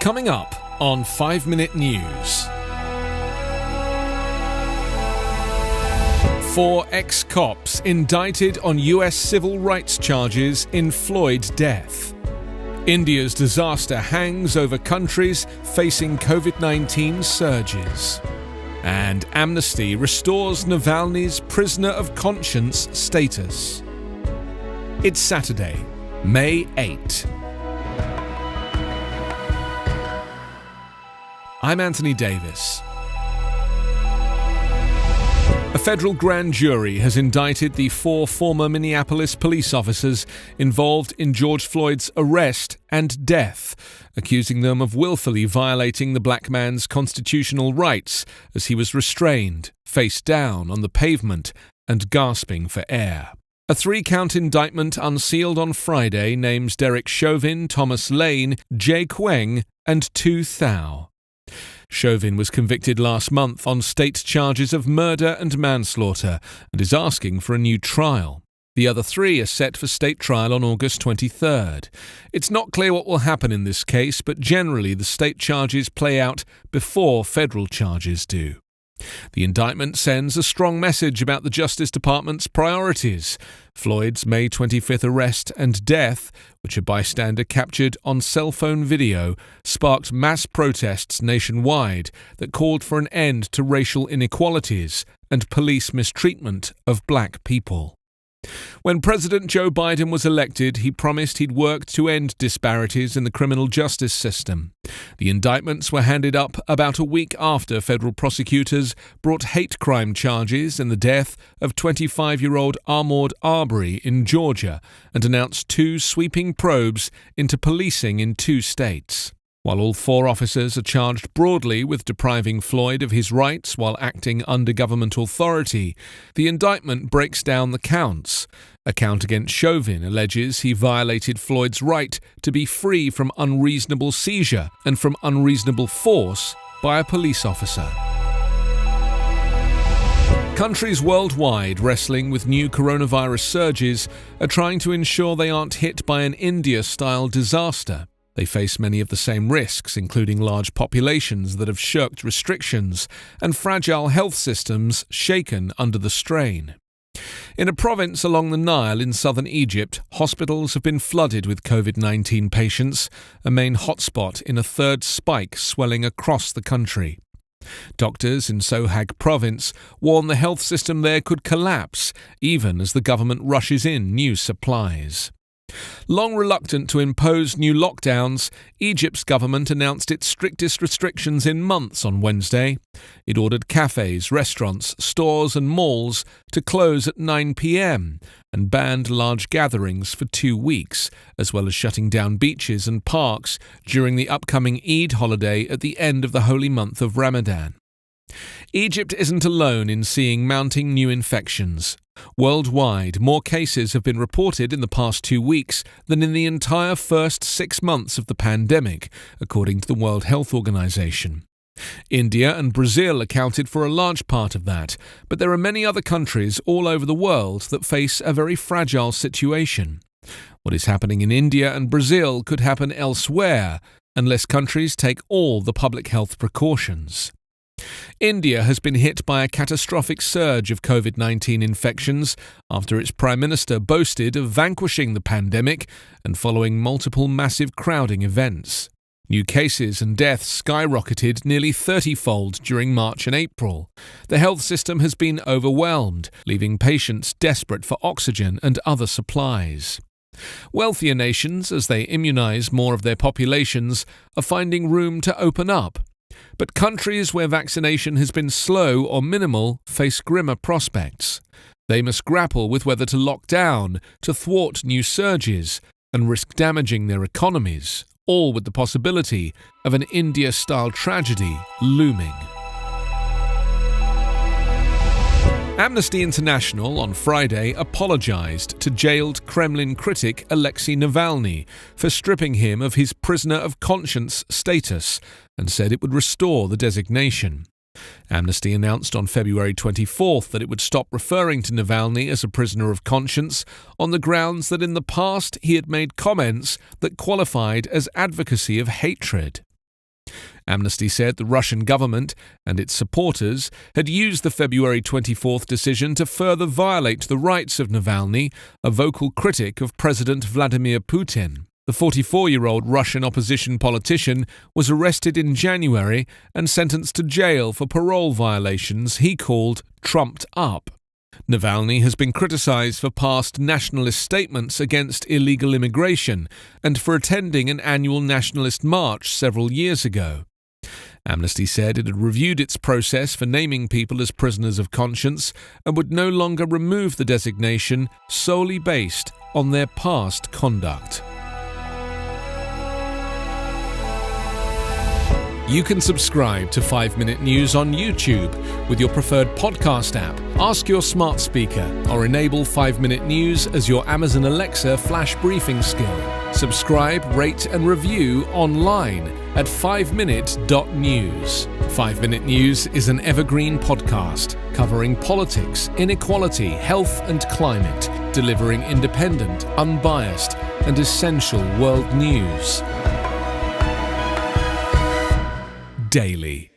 Coming up on 5 Minute News. 4 ex-cops indicted on US civil rights charges in Floyd death. India's disaster hangs over countries facing COVID-19 surges. And Amnesty restores Navalny's prisoner of conscience status. It's Saturday, May 8. I'm Anthony Davis. A federal grand jury has indicted the 4 former Minneapolis police officers involved in George Floyd's arrest and death, accusing them of willfully violating the black man's constitutional rights as he was restrained, face down on the pavement and gasping for air. A 3-count indictment unsealed on Friday names Derek Chauvin, Thomas Lane, Jay Queng, and Tu Thao. Chauvin was convicted last month on state charges of murder and manslaughter and is asking for a new trial. The other 3 are set for state trial on August 23rd. It's not clear what will happen in this case, but generally the state charges play out before federal charges do. The indictment sends a strong message about the Justice Department's priorities. Floyd's May 25th arrest and death, which a bystander captured on cell phone video, sparked mass protests nationwide that called for an end to racial inequalities and police mistreatment of black people. When President Joe Biden was elected, he promised he'd work to end disparities in the criminal justice system. The indictments were handed up about a week after federal prosecutors brought hate crime charges in the death of 25-year-old Ahmaud Arbery in Georgia and announced 2 sweeping probes into policing in 2 states. While all 4 officers are charged broadly with depriving Floyd of his rights while acting under government authority, the indictment breaks down the counts. A count against Chauvin alleges he violated Floyd's right to be free from unreasonable seizure and from unreasonable force by a police officer. Countries worldwide wrestling with new coronavirus surges are trying to ensure they aren't hit by an India-style disaster. They face many of the same risks, including large populations that have shirked restrictions and fragile health systems shaken under the strain. In a province along the Nile in southern Egypt, hospitals have been flooded with COVID-19 patients, a main hotspot in a 3rd spike swelling across the country. Doctors in Sohag province warn the health system there could collapse, even as the government rushes in new supplies. Long reluctant to impose new lockdowns, Egypt's government announced its strictest restrictions in months on Wednesday. It ordered cafes, restaurants, stores and malls to close at 9 p.m. and banned large gatherings for 2 weeks, as well as shutting down beaches and parks during the upcoming Eid holiday at the end of the holy month of Ramadan. Egypt isn't alone in seeing mounting new infections. Worldwide, more cases have been reported in the past 2 weeks than in the entire first 6 months of the pandemic, according to the World Health Organization. India and Brazil accounted for a large part of that, but there are many other countries all over the world that face a very fragile situation. What is happening in India and Brazil could happen elsewhere, unless countries take all the public health precautions. India has been hit by a catastrophic surge of COVID-19 infections after its Prime Minister boasted of vanquishing the pandemic and following multiple massive crowding events. New cases and deaths skyrocketed nearly 30-fold during March and April. The health system has been overwhelmed, leaving patients desperate for oxygen and other supplies. Wealthier nations, as they immunize more of their populations, are finding room to open up. But countries where vaccination has been slow or minimal face grimmer prospects. They must grapple with whether to lock down, to thwart new surges, and risk damaging their economies, all with the possibility of an India-style tragedy looming. Amnesty International on Friday apologized to jailed Kremlin critic Alexei Navalny for stripping him of his prisoner of conscience status and said it would restore the designation. Amnesty announced on February 24th that it would stop referring to Navalny as a prisoner of conscience on the grounds that in the past he had made comments that qualified as advocacy of hatred. Amnesty said the Russian government and its supporters had used the February 24th decision to further violate the rights of Navalny, a vocal critic of President Vladimir Putin. The 44-year-old Russian opposition politician was arrested in January and sentenced to jail for parole violations he called trumped up. Navalny has been criticized for past nationalist statements against illegal immigration and for attending an annual nationalist march several years ago. Amnesty said it had reviewed its process for naming people as prisoners of conscience and would no longer remove the designation solely based on their past conduct. You can subscribe to 5 Minute News on YouTube with your preferred podcast app. Ask your smart speaker or enable 5 Minute News as your Amazon Alexa flash briefing skill. Subscribe, rate and review online at 5minute.news. 5 Minute News is an Evergreen Podcast covering politics, inequality, health and climate, delivering independent, unbiased and essential world news daily.